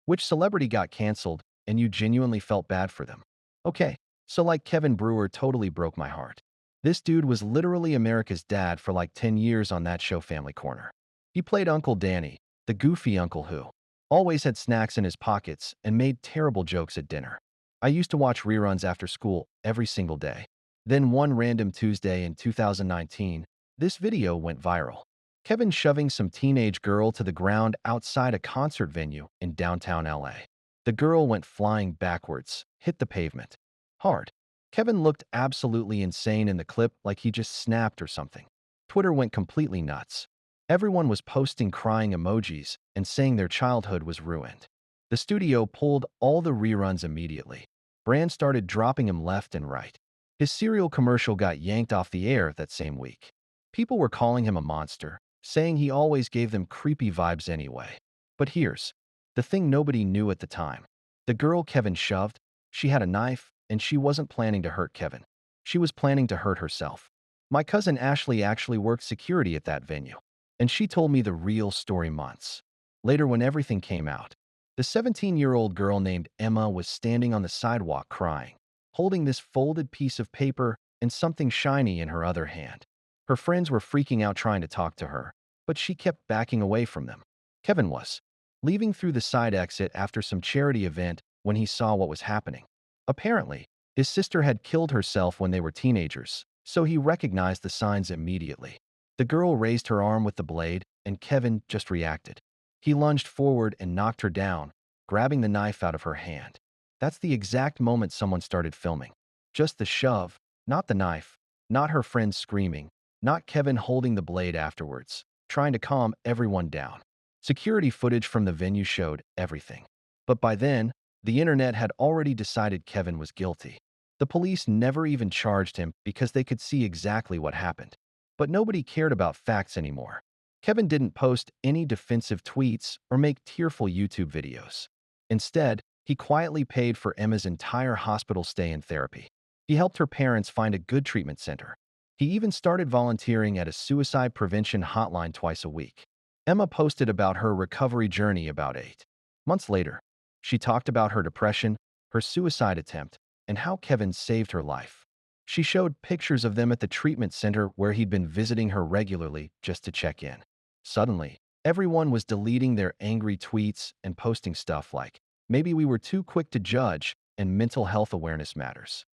Which celebrity got canceled and you genuinely felt bad for them? Okay, so like Kevin Brewer totally broke my heart. This dude was literally America's dad for like 10 years on that show Family Corner. He played Uncle Danny, the goofy uncle who always had snacks in his pockets and made terrible jokes at dinner. I used to watch reruns after school every single day. Then one random Tuesday in 2019, this video went viral. Kevin shoving some teenage girl to the ground outside a concert venue in downtown LA. The girl went flying backwards, hit the pavement. Hard. Kevin looked absolutely insane in the clip, like he just snapped or something. Twitter went completely nuts. Everyone was posting crying emojis and saying their childhood was ruined. The studio pulled all the reruns immediately. Brands started dropping him left and right. His cereal commercial got yanked off the air that same week. People were calling him a monster, saying he always gave them creepy vibes anyway. But here's the thing nobody knew at the time. The girl Kevin shoved, she had a knife, and she wasn't planning to hurt Kevin. She was planning to hurt herself. My cousin Ashley actually worked security at that venue, and she told me the real story months later when everything came out. The 17-year-old girl named Emma was standing on the sidewalk crying, holding this folded piece of paper and something shiny in her other hand. Her friends were freaking out trying to talk to her, but she kept backing away from them. Kevin was leaving through the side exit after some charity event when he saw what was happening. Apparently, his sister had killed herself when they were teenagers, so he recognized the signs immediately. The girl raised her arm with the blade, and Kevin just reacted. He lunged forward and knocked her down, grabbing the knife out of her hand. That's the exact moment someone started filming. Just the shove, not the knife, not her friends screaming, not Kevin holding the blade afterwards, trying to calm everyone down. Security footage from the venue showed everything. But by then, the internet had already decided Kevin was guilty. The police never even charged him because they could see exactly what happened. But nobody cared about facts anymore. Kevin didn't post any defensive tweets or make tearful YouTube videos. Instead, he quietly paid for Emma's entire hospital stay and therapy. He helped her parents find a good treatment center. He even started volunteering at a suicide prevention hotline twice a week. Emma posted about her recovery journey about 8 months later. She talked about her depression, her suicide attempt, and how Kevin saved her life. She showed pictures of them at the treatment center where he'd been visiting her regularly just to check in. Suddenly, everyone was deleting their angry tweets and posting stuff like, "Maybe we were too quick to judge," and "mental health awareness matters."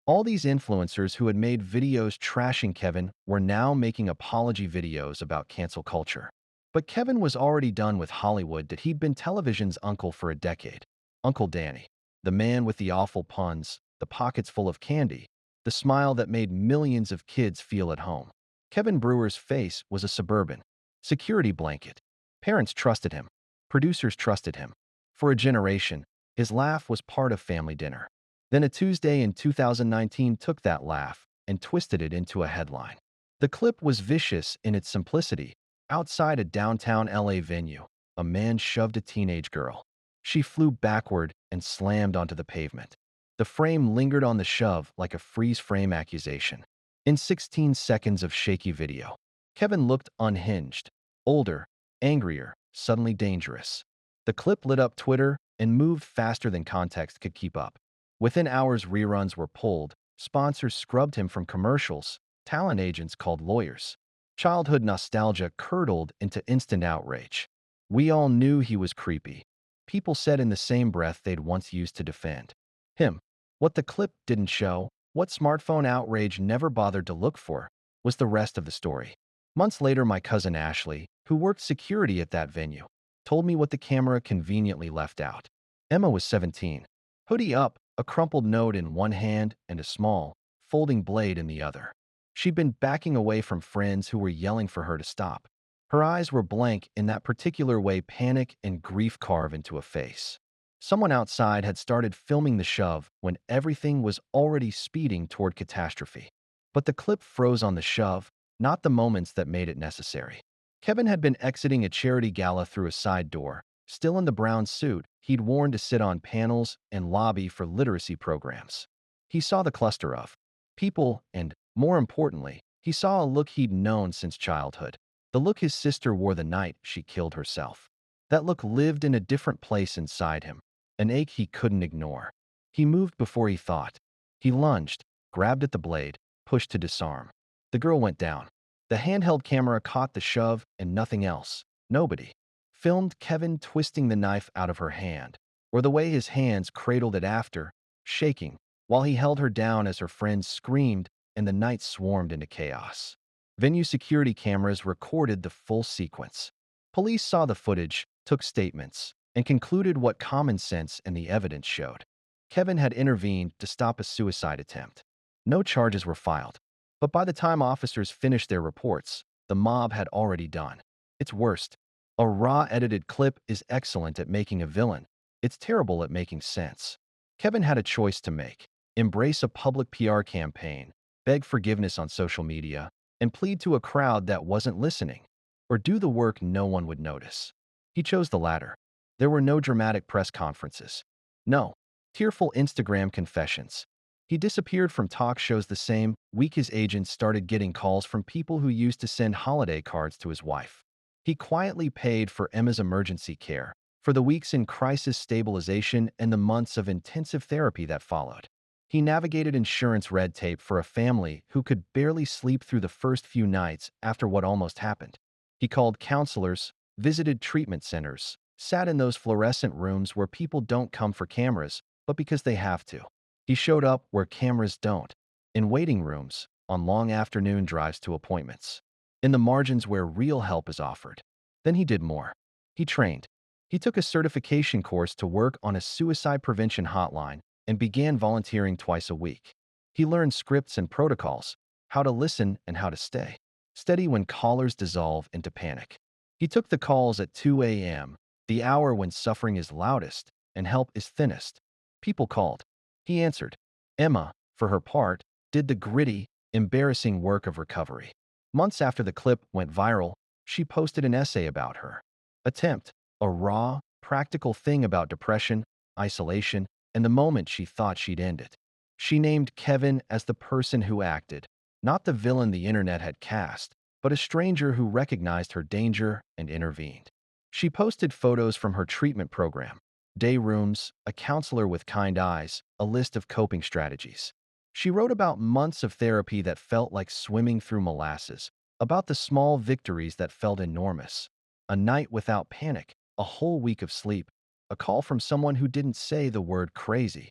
All these influencers who had made videos trashing Kevin were now making apology videos about cancel culture. But Kevin was already done with Hollywood that he'd been television's uncle for a decade. Uncle Danny, the man with the awful puns, the pockets full of candy, the smile that made millions of kids feel at home. Kevin Brewer's face was a suburban security blanket. Parents trusted him. Producers trusted him. For a generation, his laugh was part of family dinner. Then a Tuesday in 2019 took that laugh and twisted it into a headline. The clip was vicious in its simplicity. Outside a downtown LA venue, a man shoved a teenage girl. She flew backward and slammed onto the pavement. The frame lingered on the shove like a freeze-frame accusation. In 16 seconds of shaky video, Kevin looked unhinged, older, angrier, suddenly dangerous. The clip lit up Twitter and moved faster than context could keep up. Within hours, reruns were pulled, sponsors scrubbed him from commercials, talent agents called lawyers. Childhood nostalgia curdled into instant outrage. We all knew he was creepy. People said in the same breath they'd once used to defend him. What the clip didn't show, what smartphone outrage never bothered to look for, was the rest of the story. Months later, my cousin Ashley, who worked security at that venue, told me what the camera conveniently left out. Emma was 17, hoodie up, a crumpled note in one hand and a small, folding blade in the other. She'd been backing away from friends who were yelling for her to stop. Her eyes were blank in that particular way panic and grief carve into a face. Someone outside had started filming the shove when everything was already speeding toward catastrophe. But the clip froze on the shove, not the moments that made it necessary. Kevin had been exiting a charity gala through a side door, still in the brown suit he'd worn to sit on panels and lobby for literacy programs. He saw the cluster of people and, more importantly, he saw a look he'd known since childhood, the look his sister wore the night she killed herself. That look lived in a different place inside him, an ache he couldn't ignore. He moved before he thought. He lunged, grabbed at the blade, pushed to disarm. The girl went down. The handheld camera caught the shove and nothing else. Nobody filmed Kevin twisting the knife out of her hand, or the way his hands cradled it after, shaking, while he held her down as her friends screamed and the night swarmed into chaos. Venue security cameras recorded the full sequence. Police saw the footage, took statements, and concluded what common sense and the evidence showed. Kevin had intervened to stop a suicide attempt. No charges were filed, but by the time officers finished their reports, the mob had already done its worst. A raw edited clip is excellent at making a villain. It's terrible at making sense. Kevin had a choice to make: embrace a public PR campaign, beg forgiveness on social media, and plead to a crowd that wasn't listening, or do the work no one would notice. He chose the latter. There were no dramatic press conferences. No tearful Instagram confessions. He disappeared from talk shows the same week his agents started getting calls from people who used to send holiday cards to his wife. He quietly paid for Emma's emergency care, for the weeks in crisis stabilization and the months of intensive therapy that followed. He navigated insurance red tape for a family who could barely sleep through the first few nights after what almost happened. He called counselors, visited treatment centers, sat in those fluorescent rooms where people don't come for cameras, but because they have to. He showed up where cameras don't, in waiting rooms, on long afternoon drives to appointments, in the margins where real help is offered. Then he did more. He trained. He took a certification course to work on a suicide prevention hotline and began volunteering twice a week. He learned scripts and protocols, how to listen and how to stay steady when callers dissolve into panic. He took the calls at 2 a.m., the hour when suffering is loudest and help is thinnest. People called. He answered. Emma, for her part, did the gritty, embarrassing work of recovery. Months after the clip went viral, she posted an essay about her attempt, a raw, practical thing about depression, isolation, and the moment she thought she'd end it. She named Kevin as the person who acted, not the villain the internet had cast, but a stranger who recognized her danger and intervened. She posted photos from her treatment program, day rooms, a counselor with kind eyes, a list of coping strategies. She wrote about months of therapy that felt like swimming through molasses, about the small victories that felt enormous. A night without panic, a whole week of sleep, a call from someone who didn't say the word crazy.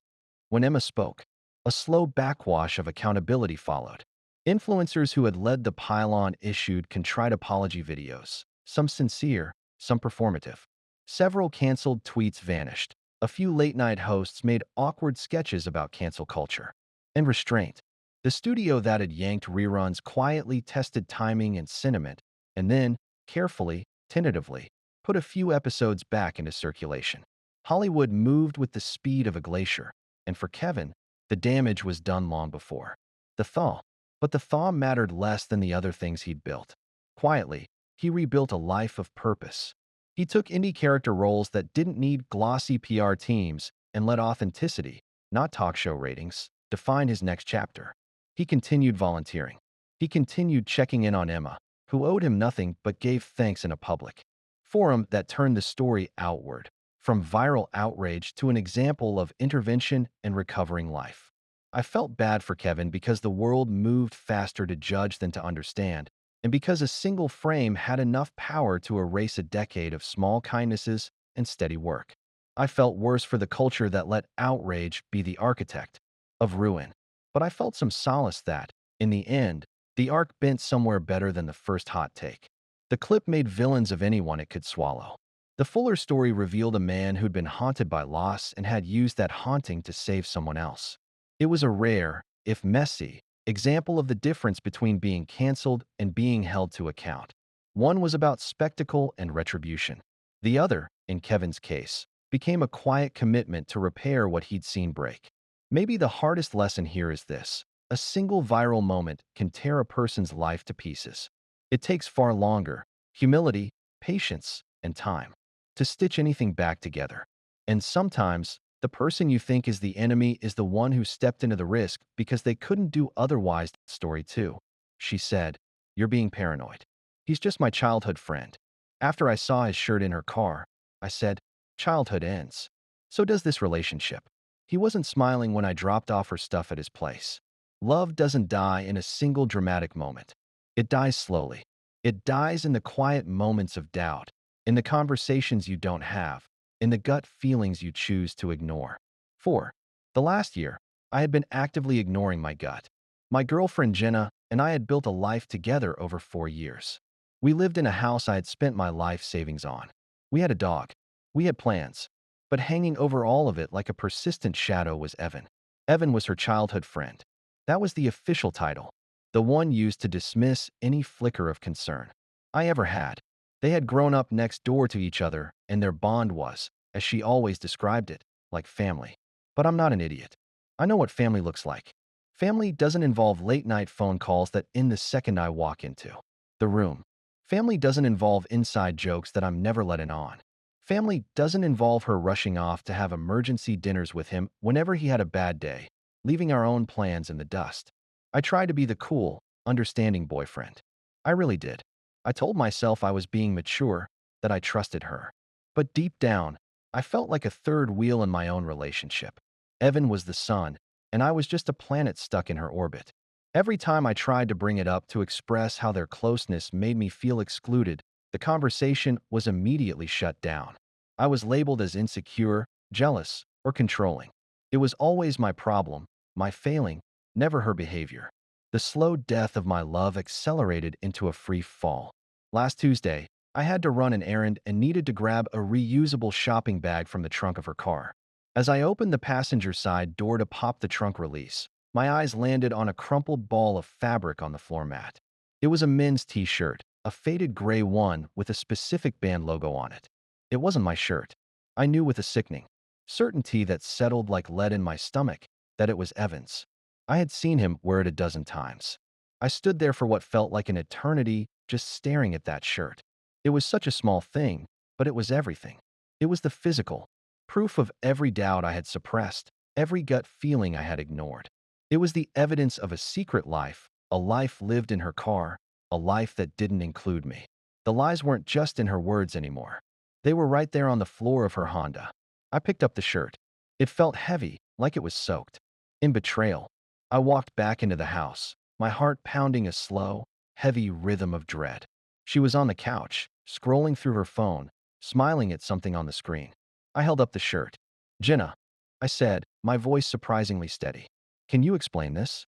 When Emma spoke, a slow backwash of accountability followed. Influencers who had led the pile-on issued contrite apology videos, some sincere, some performative. Several canceled tweets vanished. A few late-night hosts made awkward sketches about cancel culture. And restraint. The studio that had yanked reruns quietly tested timing and sentiment, and then, carefully, tentatively, put a few episodes back into circulation. Hollywood moved with the speed of a glacier, and for Kevin, the damage was done long before. The thaw. But the thaw mattered less than the other things he'd built. Quietly, he rebuilt a life of purpose. He took indie character roles that didn't need glossy PR teams and let authenticity, not talk show ratings, define his next chapter. He continued volunteering. He continued checking in on Emma, who owed him nothing but gave thanks in a public forum that turned the story outward, from viral outrage to an example of intervention and recovering life. I felt bad for Kevin because the world moved faster to judge than to understand, and because a single frame had enough power to erase a decade of small kindnesses and steady work. I felt worse for the culture that let outrage be the architect of ruin. But I felt some solace that, in the end, the arc bent somewhere better than the first hot take. The clip made villains of anyone it could swallow. The fuller story revealed a man who'd been haunted by loss and had used that haunting to save someone else. It was a rare, if messy, example of the difference between being canceled and being held to account. One was about spectacle and retribution. The other, in Kevin's case, became a quiet commitment to repair what he'd seen break. Maybe the hardest lesson here is this: a single viral moment can tear a person's life to pieces. It takes far longer, humility, patience, and time, to stitch anything back together. And sometimes, the person you think is the enemy is the one who stepped into the risk because they couldn't do otherwise. Story 2. She said, "You're being paranoid. He's just my childhood friend." After I saw his shirt in her car, I said. Childhood ends. So does this relationship. He wasn't smiling when I dropped off her stuff at his place. Love doesn't die in a single dramatic moment. It dies slowly. It dies in the quiet moments of doubt, in the conversations you don't have, in the gut feelings you choose to ignore. 4. The last year, I had been actively ignoring my gut. My girlfriend Jenna and I had built a life together over 4 years. We lived in a house I had spent my life savings on. We had a dog. We had plans. But hanging over all of it like a persistent shadow was Evan. Evan was her childhood friend. That was the official title, the one used to dismiss any flicker of concern I ever had. They had grown up next door to each other, and their bond was, as she always described it, like family. But I'm not an idiot. I know what family looks like. Family doesn't involve late-night phone calls that end the second I walk into the room. Family doesn't involve inside jokes that I'm never letting on. Family doesn't involve her rushing off to have emergency dinners with him whenever he had a bad day, leaving our own plans in the dust. I tried to be the cool, understanding boyfriend. I really did. I told myself I was being mature, that I trusted her. But deep down, I felt like a third wheel in my own relationship. Evan was the sun, and I was just a planet stuck in her orbit. Every time I tried to bring it up to express how their closeness made me feel excluded, the conversation was immediately shut down. I was labeled as insecure, jealous, or controlling. It was always my problem, my failing, never her behavior. The slow death of my love accelerated into a free fall. Last Tuesday, I had to run an errand and needed to grab a reusable shopping bag from the trunk of her car. As I opened the passenger side door to pop the trunk release, my eyes landed on a crumpled ball of fabric on the floor mat. It was a men's t-shirt, a faded gray one with a specific band logo on it. It wasn't my shirt. I knew with a sickening certainty that settled like lead in my stomach that it was Evan's. I had seen him wear it a dozen times. I stood there for what felt like an eternity, just staring at that shirt. It was such a small thing, but it was everything. It was the physical, proof of every doubt I had suppressed, every gut feeling I had ignored. It was the evidence of a secret life, a life lived in her car, a life that didn't include me. The lies weren't just in her words anymore. They were right there on the floor of her Honda. I picked up the shirt. It felt heavy, like it was soaked. In betrayal, I walked back into the house, my heart pounding a slow, heavy rhythm of dread. She was on the couch, scrolling through her phone, smiling at something on the screen. I held up the shirt. Jenna, I said, my voice surprisingly steady. Can you explain this?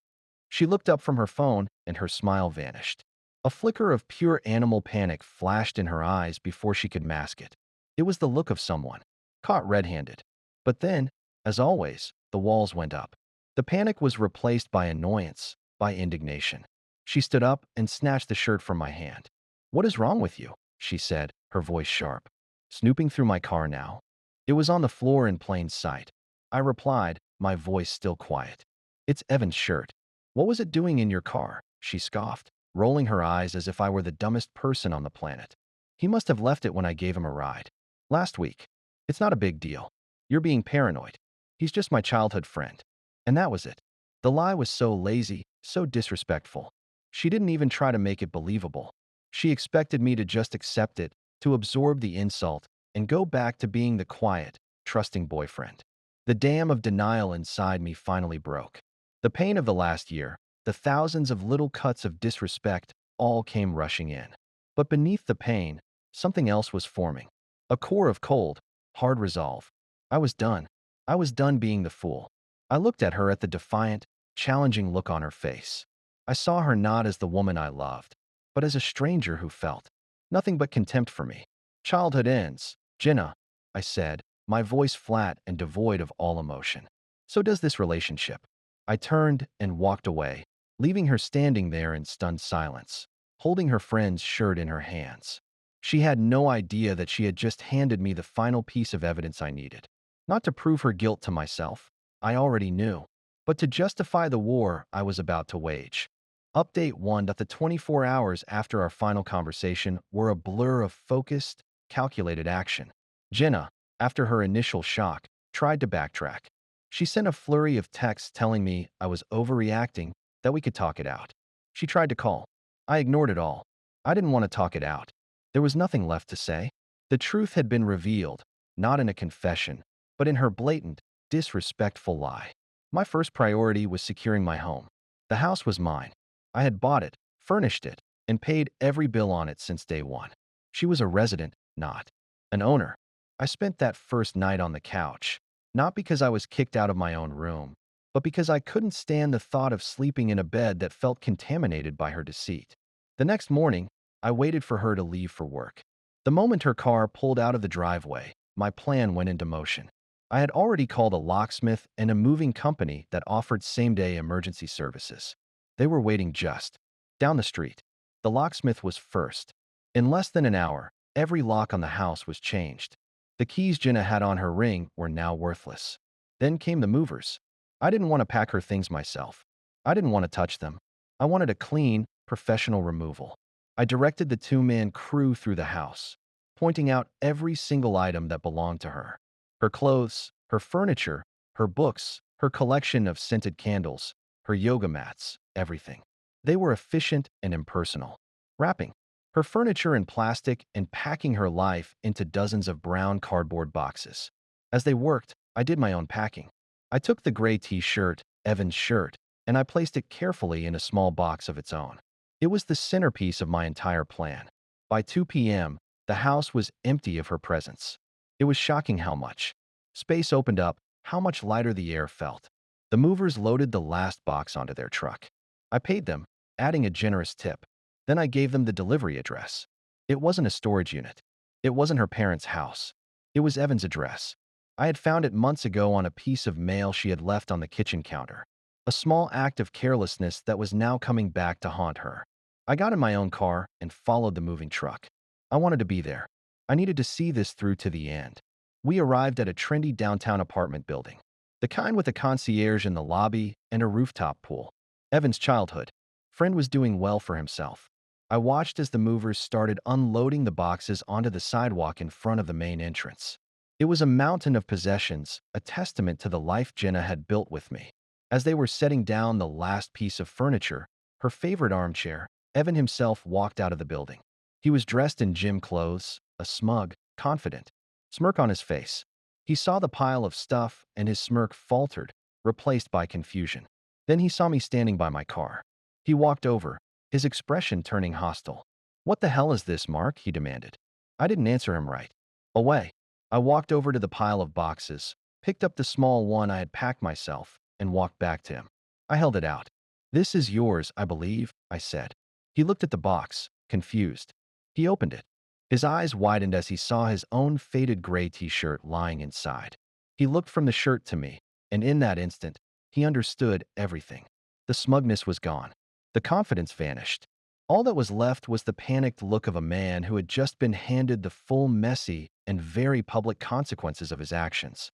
She looked up from her phone and her smile vanished. A flicker of pure animal panic flashed in her eyes before she could mask it. It was the look of someone caught red-handed. But then, as always, the walls went up. The panic was replaced by annoyance, by indignation. She stood up and snatched the shirt from my hand. What is wrong with you? She said, her voice sharp. Snooping through my car now? It was on the floor in plain sight. I replied, my voice still quiet. It's Evan's shirt. What was it doing in your car? She scoffed, rolling her eyes as if I were the dumbest person on the planet. He must have left it when I gave him a ride. Last week. It's not a big deal. You're being paranoid. He's just my childhood friend. And that was it. The lie was so lazy, so disrespectful. She didn't even try to make it believable. She expected me to just accept it, to absorb the insult, and go back to being the quiet, trusting boyfriend. The dam of denial inside me finally broke. The pain of the last year, the thousands of little cuts of disrespect, all came rushing in. But beneath the pain, something else was forming. A core of cold, hard resolve. I was done. I was done being the fool. I looked at her at the defiant, challenging look on her face. I saw her not as the woman I loved, but as a stranger who felt nothing but contempt for me. Childhood ends. Jenna, I said, my voice flat and devoid of all emotion. So does this relationship. I turned and walked away, leaving her standing there in stunned silence, holding her friend's shirt in her hands. She had no idea that she had just handed me the final piece of evidence I needed. Not to prove her guilt to myself, I already knew, but to justify the war I was about to wage. Update 1: the 24 hours after our final conversation were a blur of focused, calculated action. Jenna, after her initial shock, tried to backtrack. She sent a flurry of texts telling me I was overreacting, that we could talk it out. She tried to call. I ignored it all. I didn't want to talk it out. There was nothing left to say. The truth had been revealed, not in a confession, but in her blatant, disrespectful lie. My first priority was securing my home. The house was mine. I had bought it, furnished it, and paid every bill on it since day one. She was a resident, not an owner. I spent that first night on the couch, not because I was kicked out of my own room, but because I couldn't stand the thought of sleeping in a bed that felt contaminated by her deceit. The next morning, I waited for her to leave for work. The moment her car pulled out of the driveway, my plan went into motion. I had already called a locksmith and a moving company that offered same-day emergency services. They were waiting just down the street. The locksmith was first. In less than an hour, every lock on the house was changed. The keys Jenna had on her ring were now worthless. Then came the movers. I didn't want to pack her things myself. I didn't want to touch them. I wanted a clean, professional removal. I directed the two-man crew through the house, pointing out every single item that belonged to her. Her clothes, her furniture, her books, her collection of scented candles, her yoga mats, everything. They were efficient and impersonal. Wrapping her furniture in plastic and packing her life into dozens of brown cardboard boxes. As they worked, I did my own packing. I took the gray t-shirt, Evan's shirt, and I placed it carefully in a small box of its own. It was the centerpiece of my entire plan. By 2 p.m., the house was empty of her presence. It was shocking how much space opened up, how much lighter the air felt. The movers loaded the last box onto their truck. I paid them, adding a generous tip. Then I gave them the delivery address. It wasn't a storage unit. It wasn't her parents' house. It was Evan's address. I had found it months ago on a piece of mail she had left on the kitchen counter. A small act of carelessness that was now coming back to haunt her. I got in my own car and followed the moving truck. I wanted to be there. I needed to see this through to the end. We arrived at a trendy downtown apartment building. The kind with a concierge in the lobby and a rooftop pool. Evan's childhood friend was doing well for himself. I watched as the movers started unloading the boxes onto the sidewalk in front of the main entrance. It was a mountain of possessions, a testament to the life Jenna had built with me. As they were setting down the last piece of furniture, her favorite armchair, Evan himself walked out of the building. He was dressed in gym clothes, a smug, confident smirk on his face. He saw the pile of stuff and his smirk faltered, replaced by confusion. Then he saw me standing by my car. He walked over, his expression turning hostile. "What the hell is this, Mark?" he demanded. I didn't answer him right away. I walked over to the pile of boxes, picked up the small one I had packed myself, and walked back to him. I held it out. "This is yours, I believe," I said. He looked at the box, confused. He opened it. His eyes widened as he saw his own faded gray t-shirt lying inside. He looked from the shirt to me, and in that instant, he understood everything. The smugness was gone. The confidence vanished. All that was left was the panicked look of a man who had just been handed the full, messy, and very public consequences of his actions.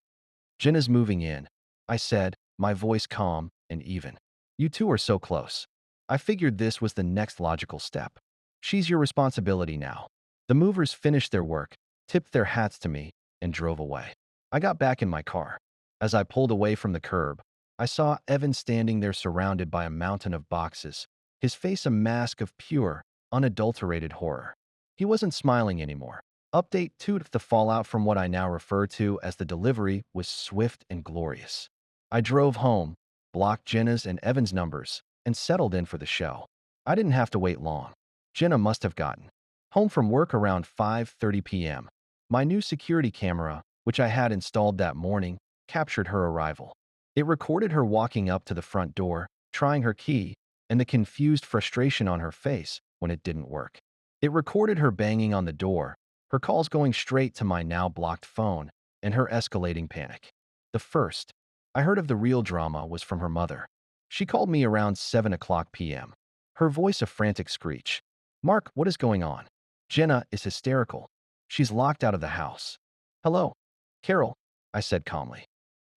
"Jenna's moving in," I said, my voice calm and even. "You two are so close. I figured this was the next logical step. She's your responsibility now." The movers finished their work, tipped their hats to me, and drove away. I got back in my car. As I pulled away from the curb, I saw Evan standing there surrounded by a mountain of boxes, his face a mask of pure, unadulterated horror. He wasn't smiling anymore. Update 2: the fallout from what I now refer to as the delivery was swift and glorious. I drove home, blocked Jenna's and Evan's numbers, and settled in for the show. I didn't have to wait long. Jenna must have gotten home from work around 5:30 p.m. My new security camera, which I had installed that morning, captured her arrival. It recorded her walking up to the front door, trying her key, and the confused frustration on her face when it didn't work. It recorded her banging on the door, her calls going straight to my now blocked phone, and her escalating panic. The first I heard of the real drama was from her mother. She called me around 7 p.m. Her voice a frantic screech. "Mark, what is going on? Jenna is hysterical. She's locked out of the house." "Hello, Carol," I said calmly.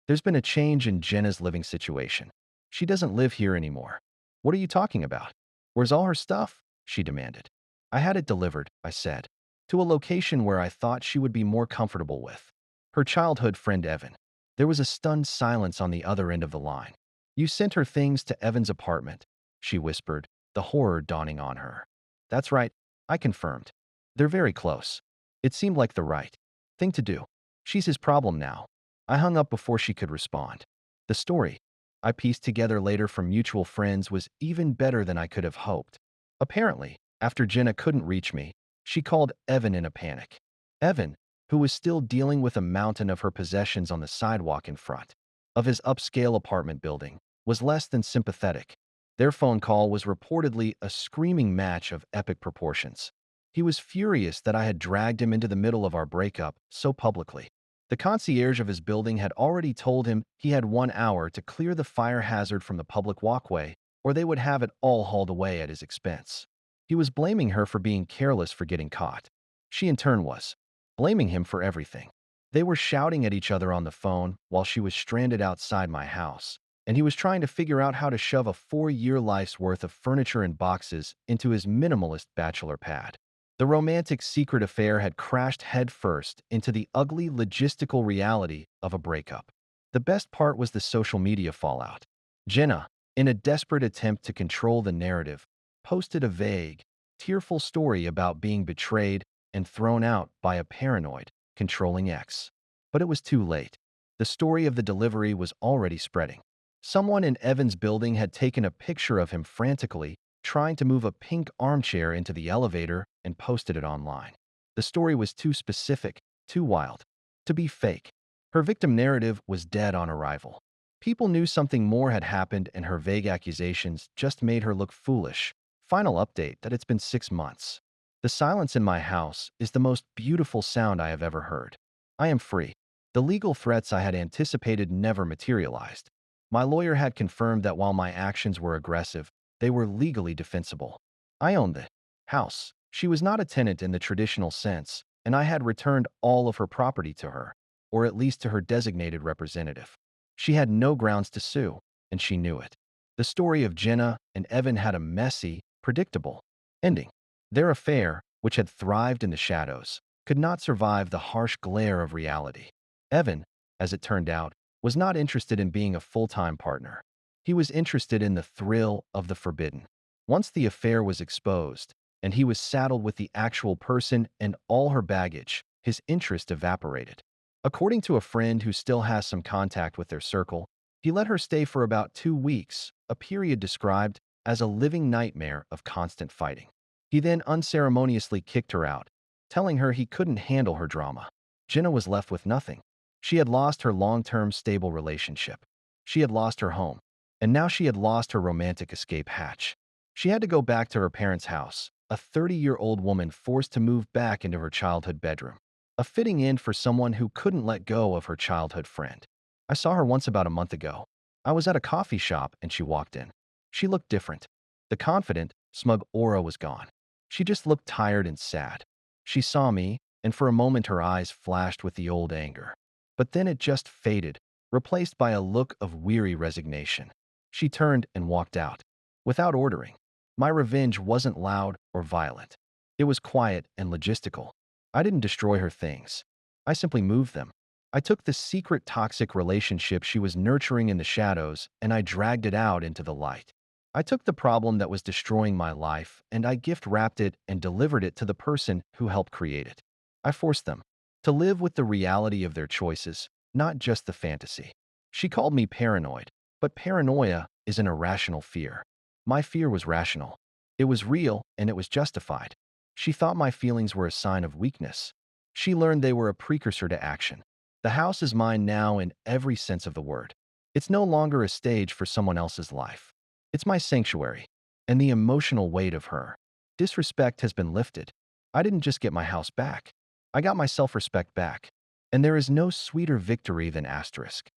"There's been a change in Jenna's living situation. She doesn't live here anymore." "What are you talking about? Where's all her stuff?" she demanded. "I had it delivered," I said, "to a location where I thought she would be more comfortable with her childhood friend Evan." There was a stunned silence on the other end of the line. "You sent her things to Evan's apartment," she whispered, the horror dawning on her. "That's right," I confirmed. "They're very close." It seemed like the right thing to do. She's his problem now. I hung up before she could respond. The story I pieced together later from mutual friends was even better than I could have hoped. Apparently, after Jenna couldn't reach me, she called Evan in a panic. Evan, who was still dealing with a mountain of her possessions on the sidewalk in front of his upscale apartment building, was less than sympathetic. Their phone call was reportedly a screaming match of epic proportions. He was furious that I had dragged him into the middle of our breakup so publicly. The concierge of his building had already told him he had 1 hour to clear the fire hazard from the public walkway, or they would have it all hauled away at his expense. He was blaming her for being careless for getting caught. She in turn was blaming him for everything. They were shouting at each other on the phone while she was stranded outside my house, and he was trying to figure out how to shove a 4-year life's worth of furniture and boxes into his minimalist bachelor pad. The romantic secret affair had crashed headfirst into the ugly logistical reality of a breakup. The best part was the social media fallout. Jenna, in a desperate attempt to control the narrative, posted a vague, tearful story about being betrayed and thrown out by a paranoid, controlling ex. But it was too late. The story of the delivery was already spreading. Someone in Evan's building had taken a picture of him frantically trying to move a pink armchair into the elevator and posted it online. The story was too specific, too wild, to be fake. Her victim narrative was dead on arrival. People knew something more had happened, and her vague accusations just made her look foolish. Final update that it's been 6 months. The silence in my house is the most beautiful sound I have ever heard. I am free. The legal threats I had anticipated never materialized. My lawyer had confirmed that while my actions were aggressive, they were legally defensible. I owned the house. She was not a tenant in the traditional sense, and I had returned all of her property to her, or at least to her designated representative. She had no grounds to sue, and she knew it. The story of Jenna and Evan had a messy, predictable ending. Their affair, which had thrived in the shadows, could not survive the harsh glare of reality. Evan, as it turned out, was not interested in being a full-time partner. He was interested in the thrill of the forbidden. Once the affair was exposed, and he was saddled with the actual person and all her baggage, his interest evaporated. According to a friend who still has some contact with their circle, he let her stay for about 2 weeks, a period described as a living nightmare of constant fighting. He then unceremoniously kicked her out, telling her he couldn't handle her drama. Jenna was left with nothing. She had lost her long-term stable relationship. She had lost her home. And now she had lost her romantic escape hatch. She had to go back to her parents' house, a 30-year-old woman forced to move back into her childhood bedroom. A fitting end for someone who couldn't let go of her childhood friend. I saw her once about a month ago. I was at a coffee shop and she walked in. She looked different. The confident, smug aura was gone. She just looked tired and sad. She saw me, and for a moment her eyes flashed with the old anger. But then it just faded, replaced by a look of weary resignation. She turned and walked out, without ordering. My revenge wasn't loud or violent. It was quiet and logistical. I didn't destroy her things. I simply moved them. I took the secret toxic relationship she was nurturing in the shadows and I dragged it out into the light. I took the problem that was destroying my life and I gift-wrapped it and delivered it to the person who helped create it. I forced them to live with the reality of their choices, not just the fantasy. She called me paranoid. But paranoia is an irrational fear. My fear was rational. It was real and it was justified. She thought my feelings were a sign of weakness. She learned they were a precursor to action. The house is mine now in every sense of the word. It's no longer a stage for someone else's life. It's my sanctuary. And the emotional weight of her disrespect has been lifted. I didn't just get my house back. I got my self-respect back. And there is no sweeter victory than asterisk.